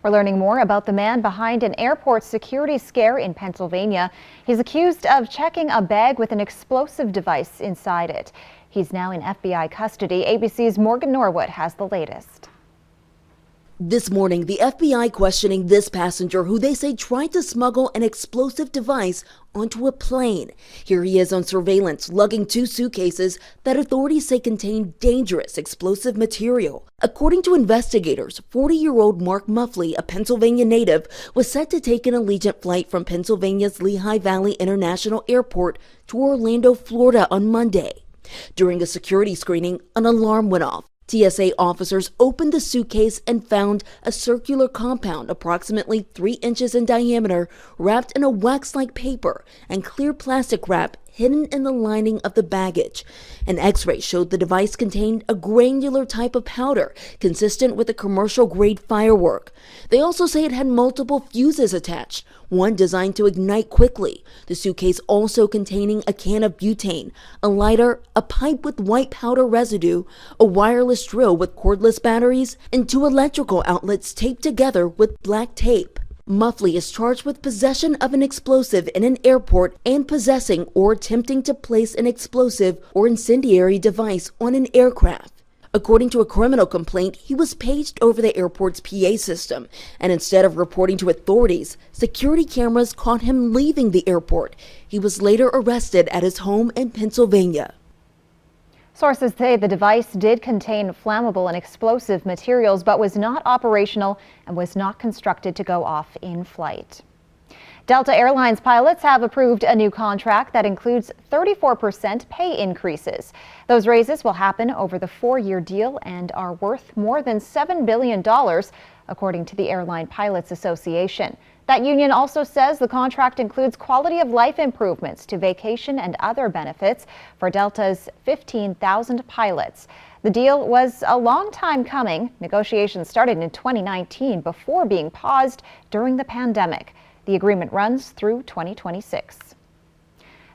We're learning more about the man behind an airport security scare in Pennsylvania. He's accused of checking a bag with an explosive device inside it. He's now in FBI custody. ABC's Morgan Norwood has the latest. This morning, the FBI questioning this passenger who they say tried to smuggle an explosive device onto a plane. Here he is on surveillance, lugging 2 suitcases that authorities say contain dangerous explosive material. According to investigators, 40-year-old Mark Muffley, a Pennsylvania native, was set to take an Allegiant flight from Pennsylvania's Lehigh Valley International Airport to Orlando, Florida on Monday. During a security screening, an alarm went off. TSA officers opened the suitcase and found a circular compound approximately 3 inches in diameter wrapped in a wax-like paper and clear plastic wrap hidden in the lining of the baggage. An X-ray showed the device contained a granular type of powder consistent with a commercial-grade firework. They also say it had multiple fuses attached, one designed to ignite quickly. The suitcase also containing a can of butane, a lighter, a pipe with white powder residue, a wireless drill with cordless batteries, and 2 electrical outlets taped together with black tape. Muffley is charged with possession of an explosive in an airport and possessing or attempting to place an explosive or incendiary device on an aircraft. According to a criminal complaint, he was paged over the airport's PA system, and instead of reporting to authorities, security cameras caught him leaving the airport. He was later arrested at his home in Pennsylvania. Sources say the device did contain flammable and explosive materials, but was not operational and was not constructed to go off in flight. Delta Airlines pilots have approved a new contract that includes 34% pay increases. Those raises will happen over the 4-year deal and are worth more than $7 billion, according to the Airline Pilots Association. That union also says the contract includes quality of life improvements to vacation and other benefits for Delta's 15,000 pilots. The deal was a long time coming. Negotiations started in 2019 before being paused during the pandemic. The agreement runs through 2026.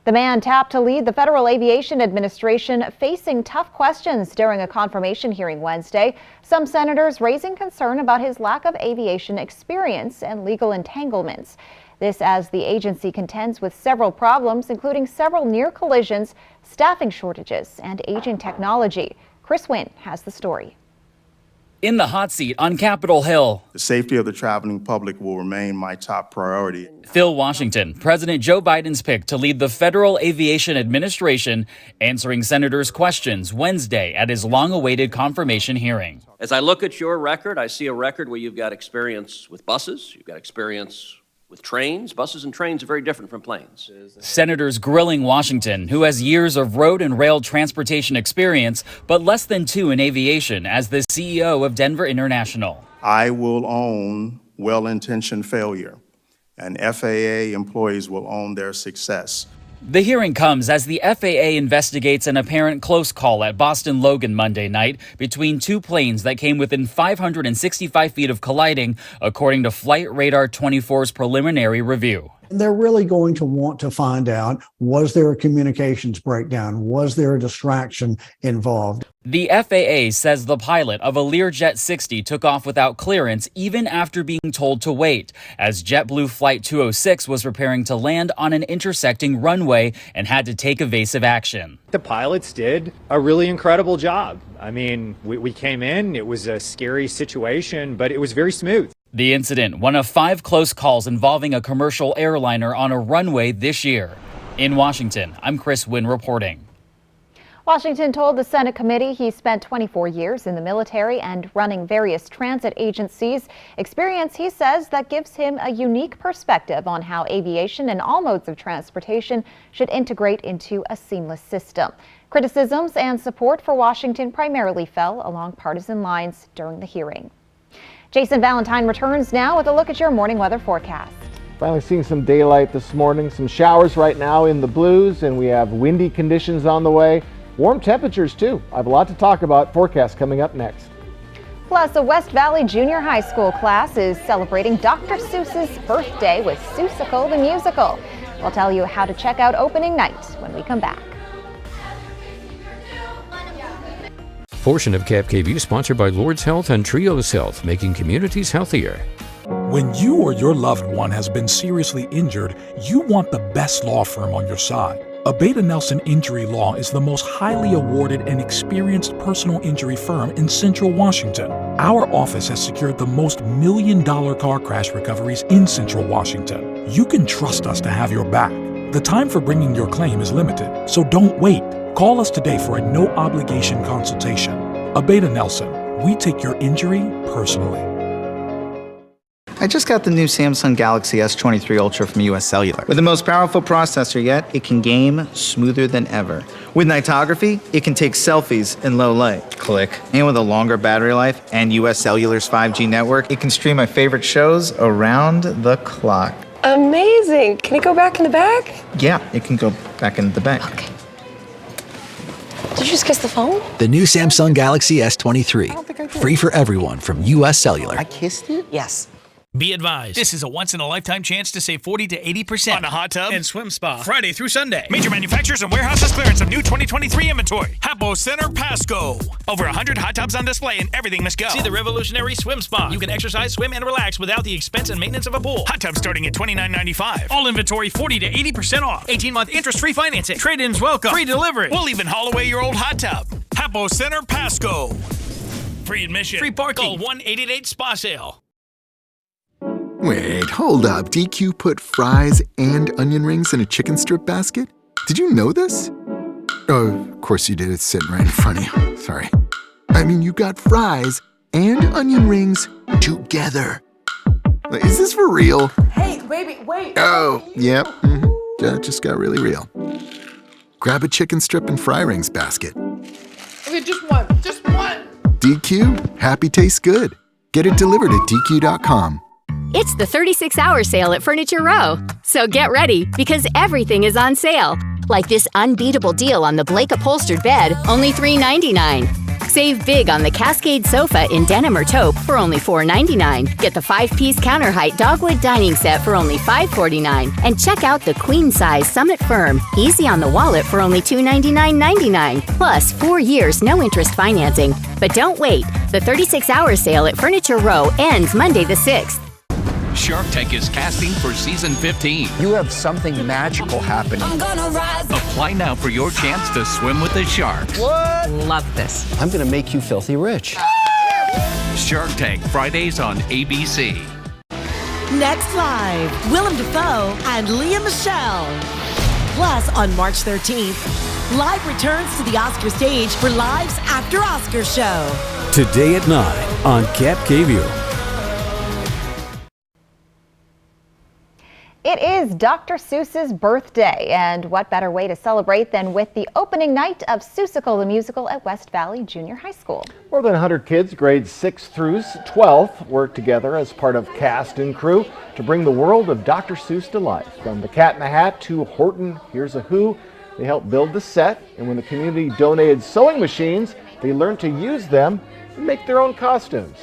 The man tapped to lead the Federal Aviation Administration facing tough questions during a confirmation hearing Wednesday. Some senators raising concern about his lack of aviation experience and legal entanglements. This as the agency contends with several problems, including several near collisions, staffing shortages, and aging technology. Chris Wynn has the story. In the hot seat on Capitol Hill, the safety of the traveling public will remain my top priority. Phil Washington, President Joe Biden's pick to lead the Federal Aviation Administration, answering senators' questions Wednesday at his long-awaited confirmation hearing. As I look at your record, I see a record where you've got experience with buses, you've got experience with trains. Buses and trains are very different from planes. Senators grilling Washington, who has years of road and rail transportation experience, but less than 2 in aviation, as the CEO of Denver International. I will own well-intentioned failure, and FAA employees will own their success. The hearing comes as the FAA investigates an apparent close call at Boston Logan Monday night between 2 planes that came within 565 feet of colliding, according to Flight Radar 24's preliminary review. They're really going to want to find out, was there a communications breakdown? Was there a distraction involved? The FAA says the pilot of a Learjet 60 took off without clearance even after being told to wait, as JetBlue Flight 206 was preparing to land on an intersecting runway and had to take evasive action. The pilots did a really incredible job. I mean, we came in, it was a scary situation, but it was very smooth. The incident, one of 5 close calls involving a commercial airliner on a runway this year. In Washington, I'm Chris Wynn reporting. Washington told the Senate committee he spent 24 years in the military and running various transit agencies. Experience, he says, that gives him a unique perspective on how aviation and all modes of transportation should integrate into a seamless system. Criticisms and support for Washington primarily fell along partisan lines during the hearing. Jason Valentine returns now with a look at your morning weather forecast. Finally seeing some daylight this morning, some showers right now in the Blues, and we have windy conditions on the way. Warm temperatures too. I have a lot to talk about. Forecast coming up next. Plus, a West Valley Junior High School class is celebrating Dr. Seuss's birthday with Seussical the Musical. We'll tell you how to check out opening night when we come back. Portion of Cap KVU sponsored by Lord's Health and Trios Health, making communities healthier. When you or your loved one has been seriously injured, you want the best law firm on your side. Abeta Nelson Injury Law is the most highly awarded and experienced personal injury firm in Central Washington. Our office has secured the most million-dollar car crash recoveries in Central Washington. You can trust us to have your back. The time for bringing your claim is limited, so don't wait. Call us today for a no-obligation consultation. Abeta Nelson, we take your injury personally. I just got the new Samsung Galaxy S23 Ultra from US Cellular. With the most powerful processor yet, it can game smoother than ever. With nightography, it can take selfies in low light. Click. And with a longer battery life and US Cellular's 5G network, it can stream my favorite shows around the clock. Amazing. Can it go back in the back? Yeah, it can go back into the bank. Okay. Did you just kiss the phone? The new Samsung Galaxy S23. Free for everyone from US Cellular. I kissed it? Yes. Be advised, this is a once-in-a-lifetime chance to save 40 to 80% on a hot tub and swim spa. Friday through Sunday. Major manufacturers and warehouses clearance of new 2023 inventory. Hapo Center Pasco. Over 100 hot tubs on display and everything must go. See the revolutionary swim spa. You can exercise, swim, and relax without the expense and maintenance of a pool. Hot tubs starting at $29.95. All inventory 40 to 80% off. 18-month interest-free financing. Trade-ins welcome. Free delivery. We'll even haul away your old hot tub. Hapo Center Pasco. Free admission. Free parking. Call 1-888-SPA-SALE. Wait, hold up. DQ put fries and onion rings in a chicken strip basket? Did you know this? Oh, of course you did. It's sitting right in front of you. Sorry. I mean, you got fries and onion rings together. Is this for real? Hey, baby, wait. Oh, yep. That just got really real. Grab a chicken strip and fry rings basket. Okay, just one. Just one. DQ, happy tastes good. Get it delivered at DQ.com. It's the 36-hour sale at Furniture Row. So get ready, because everything is on sale. Like this unbeatable deal on the Blake upholstered bed, only $3.99. Save big on the Cascade sofa in denim or taupe for only $4.99. Get the 5-piece counter height dogwood dining set for only $5.49. And check out the queen size Summit Firm, easy on the wallet for only $299.99. Plus 4 years no interest financing. But don't wait. The 36-hour sale at Furniture Row ends Monday the 6th. Shark Tank is casting for season 15. You have something magical happening. I'm gonna rise. Apply now for your chance to swim with the sharks. What? Love this. I'm gonna make you filthy rich. Shark Tank, Fridays on ABC. Next live, Willem Dafoe and Lea Michele. Plus, on March 13th, Live returns to the Oscar stage for Live's After Oscar show. Today at 9 on Cap KView. It is Dr. Seuss's birthday, and what better way to celebrate than with the opening night of Seussical the Musical at West Valley Junior High School. More than 100 kids, grades 6 through 12, work together as part of cast and crew to bring the world of Dr. Seuss to life. From The Cat in the Hat to Horton Hears a Who, they helped build the set, and when the community donated sewing machines, they learned to use them and make their own costumes.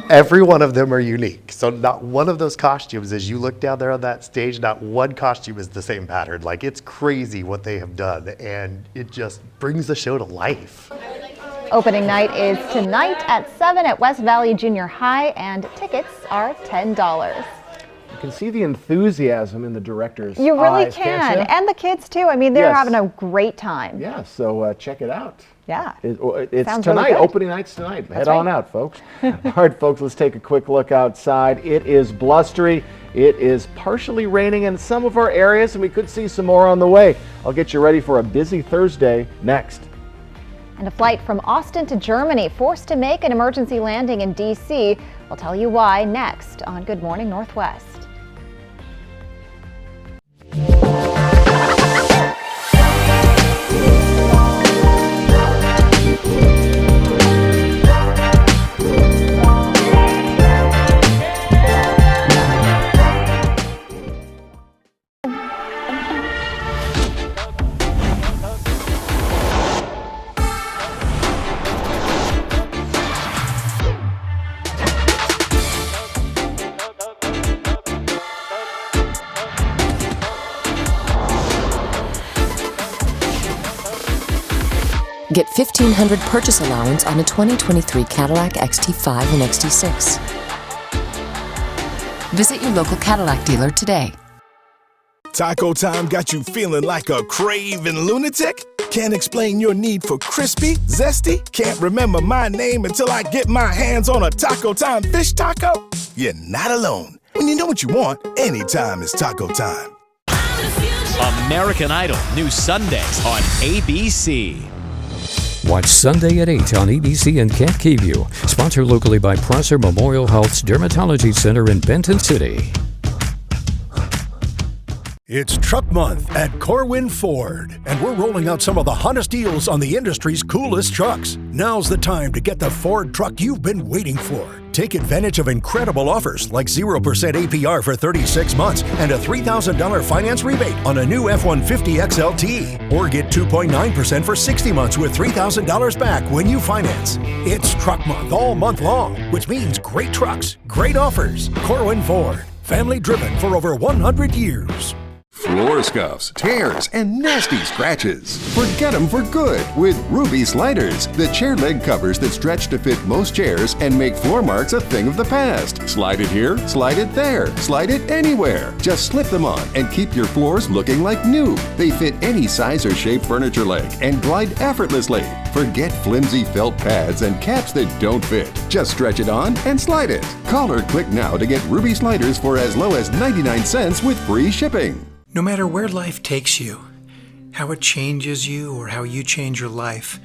Every one of them are unique. So not one of those costumes, as you look down there on that stage, not one costume is the same pattern. Like, it's crazy what they have done, and it just brings the show to life. Opening night is tonight at 7 at West Valley Junior High, and tickets are $10. You can see the enthusiasm in the director's You really eyes, can, can't you? and the kids too. I mean, they're Yes. having a great time. Yeah, so check it out. Yeah. It's Sounds tonight. really good. Opening night's tonight. That's Head on right. out, folks. All right, folks, let's take a quick look outside. It is blustery. It is partially raining in some of our areas, and we could see some more on the way. I'll get you ready for a busy Thursday next. And a flight from Austin to Germany forced to make an emergency landing in D.C. We'll tell you why next on Good Morning Northwest. Get $1,500 purchase allowance on a 2023 Cadillac XT5 and XT6. Visit your local Cadillac dealer today. Taco time got you feeling like a craving lunatic? Can't explain your need for crispy, zesty? Can't remember my name until I get my hands on a Taco Time fish taco? You're not alone. When you know what you want, anytime is taco time. American Idol, new Sundays on ABC. Watch Sunday at 8 on ABC and Camp KView. Sponsored locally by Prosser Memorial Health's Dermatology Center in Benton City. It's Truck Month at Corwin Ford, and we're rolling out some of the hottest deals on the industry's coolest trucks. Now's the time to get the Ford truck you've been waiting for. Take advantage of incredible offers like 0% APR for 36 months and a $3,000 finance rebate on a new F-150 XLT. Or get 2.9% for 60 months with $3,000 back when you finance. It's Truck Month all month long, which means great trucks, great offers. Corwin Ford, family driven for over 100 years. Floor scuffs, tears, and nasty scratches. Forget them for good with Ruby Sliders, the chair leg covers that stretch to fit most chairs and make floor marks a thing of the past. Slide it here, slide it there, slide it anywhere. Just slip them on and keep your floors looking like new. They fit any size or shape furniture leg and glide effortlessly. Forget flimsy felt pads and caps that don't fit. Just stretch it on and slide it. Call or click now to get Ruby Sliders for as low as 99 cents with free shipping. No matter where life takes you, how it changes you, or how you change your life,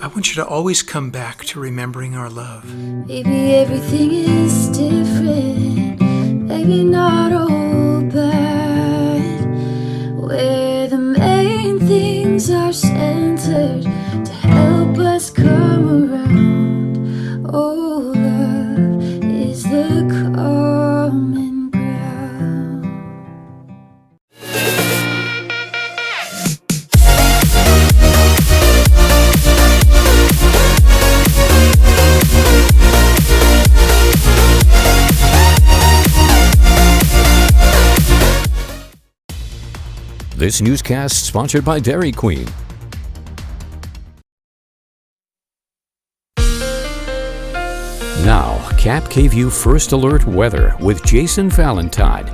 I want you to always come back to remembering our love. Maybe everything is different, maybe not all bad, where the main things are centered to help us come around. Oh, love is the common. This newscast sponsored by Dairy Queen. Now, Cap KVU First Alert weather with Jason Valentine.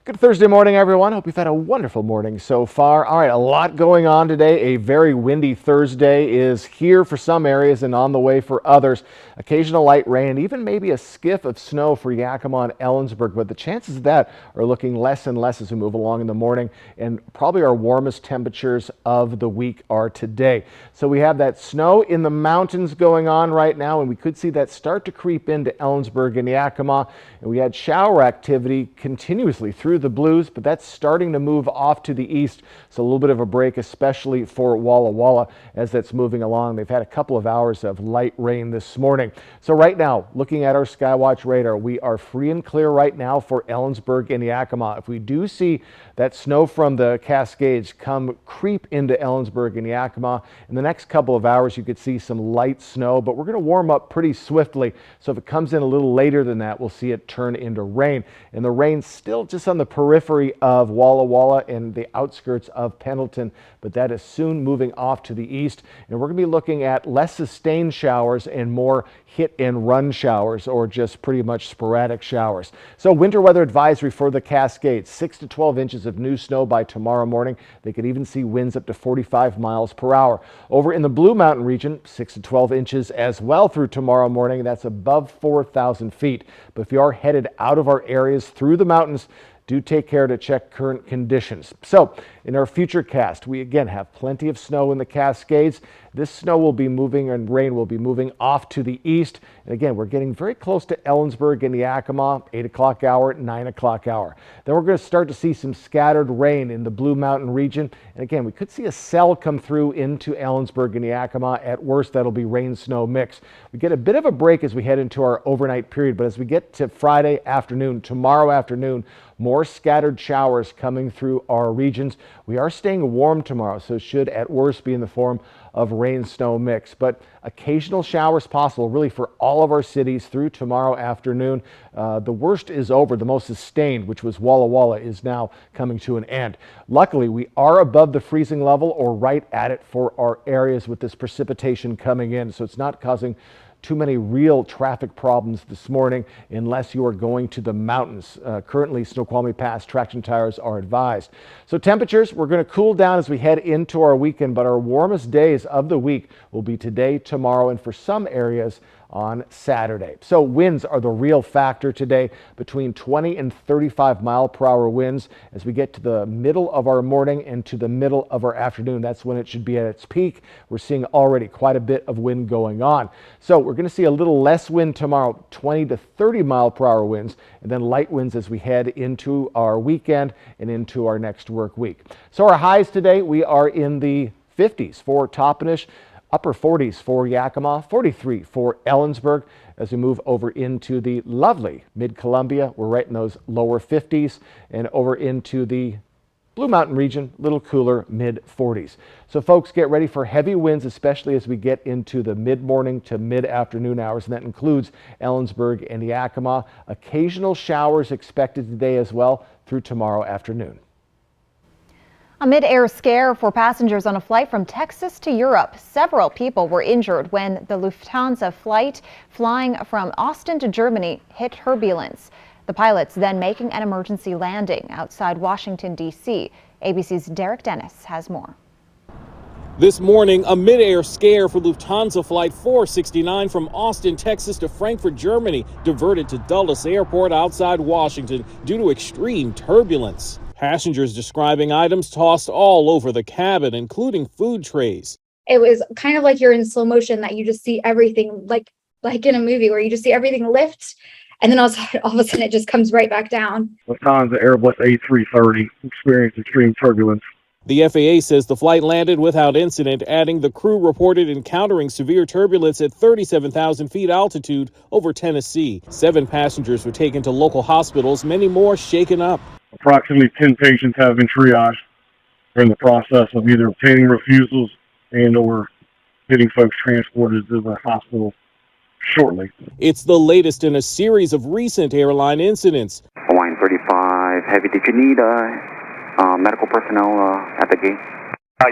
Good Thursday morning, everyone. Hope you've had a wonderful morning so far. All right, a lot going on today. A very windy Thursday is here for some areas and on the way for others. Occasional light rain, even maybe a skiff of snow for Yakima and Ellensburg, but the chances of that are looking less and less as we move along in the morning, and probably our warmest temperatures of the week are today. So we have that snow in the mountains going on right now, and we could see that start to creep into Ellensburg and Yakima, and we had shower activity continuously through the Blues, but that's starting to move off to the east, so a little bit of a break, especially for Walla Walla as that's moving along. They've had a couple of hours of light rain this morning. So right now, looking at our Skywatch radar, we are free and clear right now for Ellensburg and Yakima. If we do see that snow from the Cascades creep into Ellensburg and Yakima, in the next couple of hours you could see some light snow, but we're going to warm up pretty swiftly. So if it comes in a little later than that, we'll see it turn into rain. And the rain's still just on the periphery of Walla Walla and the outskirts of Pendleton, but that is soon moving off to the east. And we're going to be looking at less sustained showers and more hit and run showers, or just pretty much sporadic showers. So winter weather advisory for the Cascades, 6 to 12 inches of new snow by tomorrow morning. They could even see winds up to 45 miles per hour. Over in the Blue Mountain region, 6 to 12 inches as well through tomorrow morning. That's above 4,000 feet. But if you are headed out of our areas through the mountains, do take care to check current conditions. So in our future cast, we again have plenty of snow in the Cascades. This snow will be moving and rain will be moving off to the east. And again, we're getting very close to Ellensburg and Yakima, 8 o'clock hour, 9 o'clock hour. Then we're going to start to see some scattered rain in the Blue Mountain region. And again, we could see a cell come through into Ellensburg and Yakima. At worst, that'll be rain-snow mix. We get a bit of a break as we head into our overnight period, but as we get to Friday afternoon, tomorrow afternoon, more scattered showers coming through our regions. We are staying warm tomorrow, so it should at worst be in the form of rain-snow mix, but occasional showers possible really for all of our cities through tomorrow afternoon. The worst is over. The most sustained, which was Walla Walla, is now coming to an end. Luckily, we are above the freezing level or right at it for our areas with this precipitation coming in, so it's not causing too many real traffic problems this morning unless you are going to the mountains. Currently, Snoqualmie Pass traction tires are advised. So temperatures, we're going to cool down as we head into our weekend, but our warmest days of the week will be today, tomorrow, and for some areas on Saturday. So winds are the real factor today, between 20 and 35 mile per hour winds as we get to the middle of our morning and to the middle of our afternoon. That's when it should be at its peak. We're seeing already quite a bit of wind going on. So we're going to see a little less wind tomorrow, 20 to 30 mile per hour winds, and then light winds as we head into our weekend and into our next work week. So our highs today, we are in the 50s for Toppenish, upper 40s for Yakima, 43 for Ellensburg. As we move over into the lovely Mid-Columbia, we're right in those lower 50s, and over into the Blue Mountain region, a little cooler, mid-40s. So folks, get ready for heavy winds, especially as we get into the mid-morning to mid-afternoon hours, and that includes Ellensburg and Yakima. Occasional showers expected today as well through tomorrow afternoon. A mid-air scare for passengers on a flight from Texas to Europe. Several people were injured when the Lufthansa flight flying from Austin to Germany hit turbulence. The pilots then making an emergency landing outside Washington, D.C. ABC's Derek Dennis has more. This morning, a mid-air scare for Lufthansa Flight 469 from Austin, Texas to Frankfurt, Germany, diverted to Dulles Airport outside Washington due to extreme turbulence. Passengers describing items tossed all over the cabin, including food trays. It was kind of like you're in slow motion, that you just see everything like in a movie where you just see everything lift, and then all of a sudden it just comes right back down. Lufthansa Airbus A330 experienced extreme turbulence. The FAA says the flight landed without incident, adding the crew reported encountering severe turbulence at 37,000 feet altitude over Tennessee. 7 passengers were taken to local hospitals, many more shaken up. Approximately 10 patients have been triaged. We're in the process of either obtaining refusals and or getting folks transported to the hospital shortly. It's the latest in a series of recent airline incidents. Hawaiian 35 Heavy, did you need medical personnel at the gate?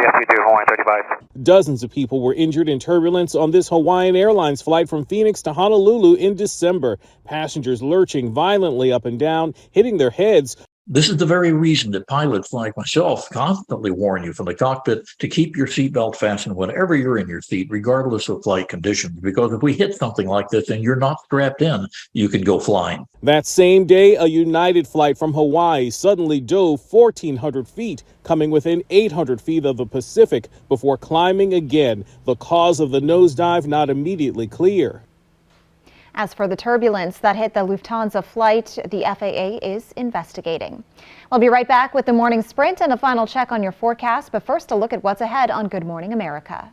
Yes, we do, Hawaiian 35. Dozens of people were injured in turbulence on this Hawaiian Airlines flight from Phoenix to Honolulu in December. Passengers lurching violently up and down, hitting their heads. This is the very reason that pilots like myself constantly warn you from the cockpit to keep your seatbelt fastened whenever you're in your seat, regardless of flight conditions. Because if we hit something like this and you're not strapped in, you can go flying. That same day, a United flight from Hawaii suddenly dove 1,400 feet, coming within 800 feet of the Pacific before climbing again. The cause of the nosedive not immediately clear. As for the turbulence that hit the Lufthansa flight, the FAA is investigating. We'll be right back with the morning sprint and a final check on your forecast, but first a look at what's ahead on Good Morning America.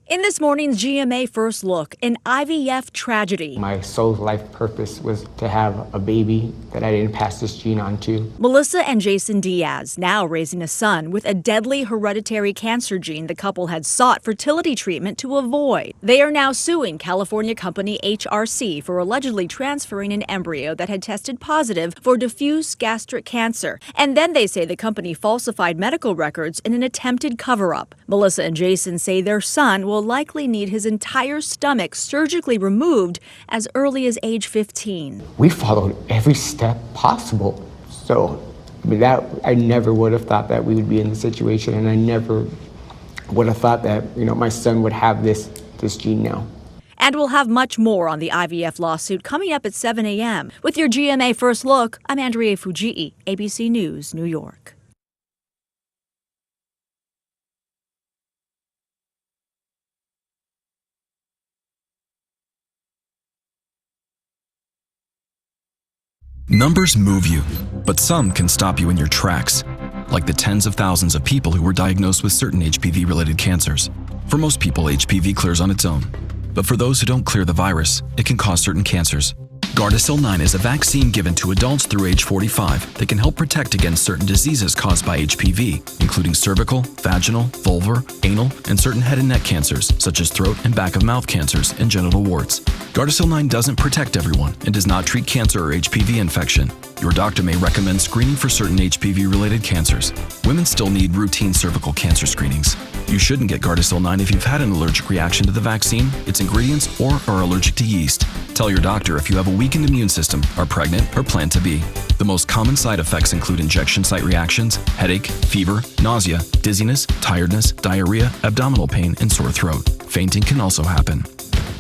In this morning's GMA First Look, an IVF tragedy. My sole life purpose was to have a baby that I didn't pass this gene on to. Melissa and Jason Diaz now raising a son with a deadly hereditary cancer gene the couple had sought fertility treatment to avoid. They are now suing California company HRC for allegedly transferring an embryo that had tested positive for diffuse gastric cancer. And then they say the company falsified medical records in an attempted cover-up. Melissa and Jason say their son will likely need his entire stomach surgically removed as early as age 15. We followed every step possible. So I never would have thought that we would be in this situation, and I never would have thought that, my son would have this gene now. And we'll have much more on the IVF lawsuit coming up at 7 a.m. With your GMA First Look, I'm Andrea Fujii, ABC News, New York. Numbers move you, but some can stop you in your tracks, like the tens of thousands of people who were diagnosed with certain HPV-related cancers. For most people, HPV clears on its own, but for those who don't clear the virus, it can cause certain cancers. Gardasil 9 is a vaccine given to adults through age 45 that can help protect against certain diseases caused by HPV, including cervical, vaginal, vulvar, anal, and certain head and neck cancers, such as throat and back of mouth cancers and genital warts. Gardasil 9 doesn't protect everyone and does not treat cancer or HPV infection. Your doctor may recommend screening for certain HPV-related cancers. Women still need routine cervical cancer screenings. You shouldn't get Gardasil 9 if you've had an allergic reaction to the vaccine, its ingredients, or are allergic to yeast. Tell your doctor if you have a weakened immune system, are pregnant, or plan to be. The most common side effects include injection site reactions, headache, fever, nausea, dizziness, tiredness, diarrhea, abdominal pain, and sore throat. Fainting can also happen.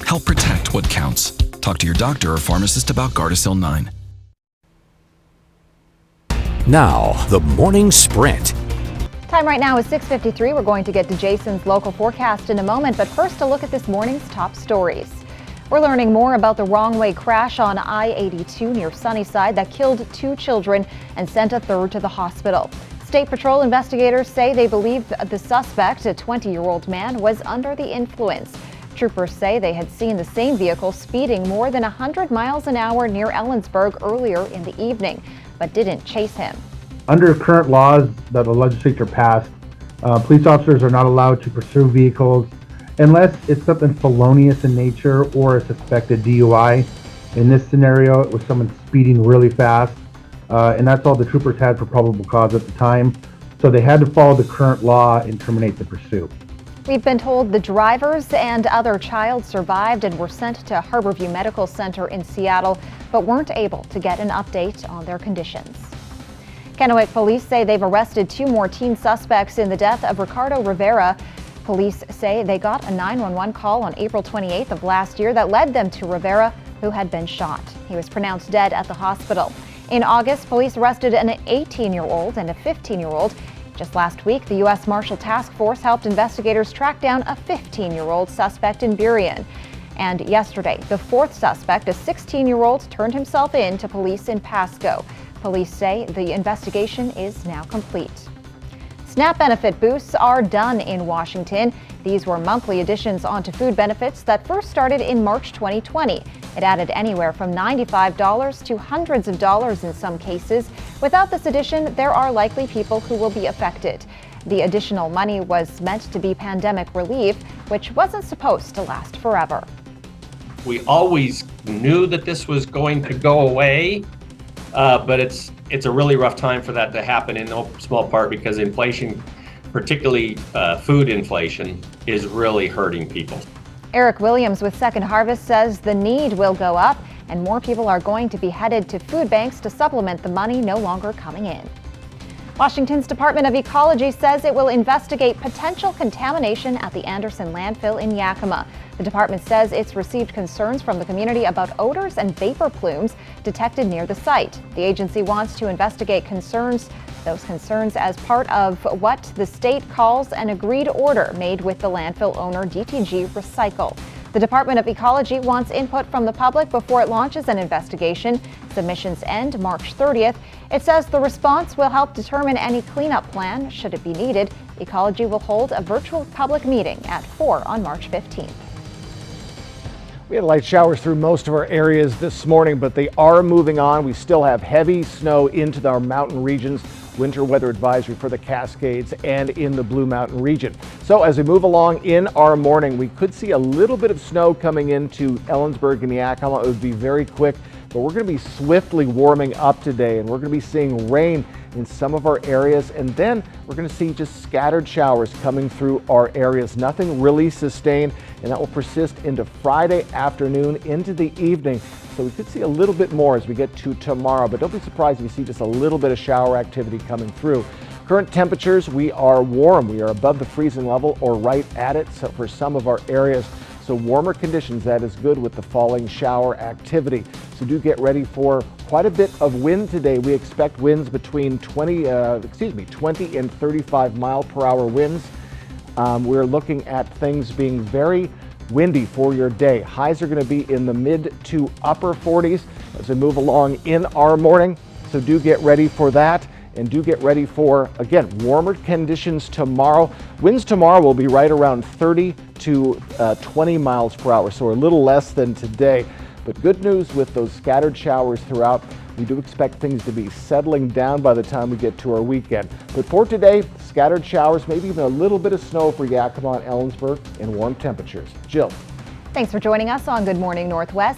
Help protect what counts. Talk to your doctor or pharmacist about Gardasil 9. Now, the morning sprint. Time right now is 6:53. We're going to get to Jason's local forecast in a moment, but first a look at this morning's top stories. We're learning more about the wrong-way crash on I-82 near Sunnyside that killed 2 children and sent a third to the hospital. State Patrol investigators say they believe the suspect, a 20-year-old man, was under the influence. Troopers say they had seen the same vehicle speeding more than 100 miles an hour near Ellensburg earlier in the evening, but didn't chase him. Under current laws that the legislature passed, police officers are not allowed to pursue vehicles unless it's something felonious in nature or a suspected DUI. In this scenario, it was someone speeding really fast, and that's all the troopers had for probable cause at the time. So they had to follow the current law and terminate the pursuit. We've been told the drivers and other child survived and were sent to Harborview Medical Center in Seattle, but weren't able to get an update on their conditions. Kennewick police say they've arrested 2 more teen suspects in the death of Ricardo Rivera. Police say they got a 911 call on April 28th of last year that led them to Rivera, who had been shot. He was pronounced dead at the hospital. In August, police arrested an 18-year-old and a 15-year-old. Just last week, the U.S. Marshal Task Force helped investigators track down a 15-year-old suspect in Burien. And yesterday, the 4th suspect, a 16-year-old, turned himself in to police in Pasco. Police say the investigation is now complete. SNAP benefit boosts are done in Washington. These were monthly additions onto food benefits that first started in March 2020. It added anywhere from $95 to hundreds of dollars in some cases. Without this addition, there are likely people who will be affected. The additional money was meant to be pandemic relief, which wasn't supposed to last forever. We always knew that this was going to go away, but it's a really rough time for that to happen, in no small part because inflation, particularly food inflation, is really hurting people. Eric Williams with Second Harvest says the need will go up and more people are going to be headed to food banks to supplement the money no longer coming in. Washington's Department of Ecology says it will investigate potential contamination at the Anderson landfill in Yakima. The department says it's received concerns from the community about odors and vapor plumes detected near the site. The agency wants to investigate those concerns as part of what the state calls an agreed order made with the landfill owner DTG Recycle. The Department of Ecology wants input from the public before it launches an investigation. Submissions end March 30th. It says the response will help determine any cleanup plan should it be needed. Ecology will hold a virtual public meeting at 4 on March 15th. We had light showers through most of our areas this morning, but they are moving on. We still have heavy snow into our mountain regions. Winter weather advisory for the Cascades and in the Blue Mountain region. So as we move along in our morning, we could see a little bit of snow coming into Ellensburg and Yakima. It would be very quick, but we're going to be swiftly warming up today, and we're going to be seeing rain in some of our areas, and then we're going to see just scattered showers coming through our areas. Nothing really sustained, and that will persist into Friday afternoon into the evening. So we could see a little bit more as we get to tomorrow, but don't be surprised if you see just a little bit of shower activity coming through. Current temperatures, we are warm. We are above the freezing level or right at it for some of our areas. So warmer conditions, that is good with the falling shower activity. So do get ready for quite a bit of wind today. We expect winds between 20 and 35 mile per hour winds. We're looking at things being very windy for your day. Highs are going to be in the mid to upper 40s as we move along in our morning. So do get ready for that, and do get ready for, again, warmer conditions tomorrow. Winds tomorrow will be right around 30 to 20 miles per hour, so a little less than today. But good news with those scattered showers throughout. We do expect things to be settling down by the time we get to our weekend. But for today, scattered showers, maybe even a little bit of snow for Yakima and Ellensburg, and warm temperatures. Jill. Thanks for joining us on Good Morning Northwest.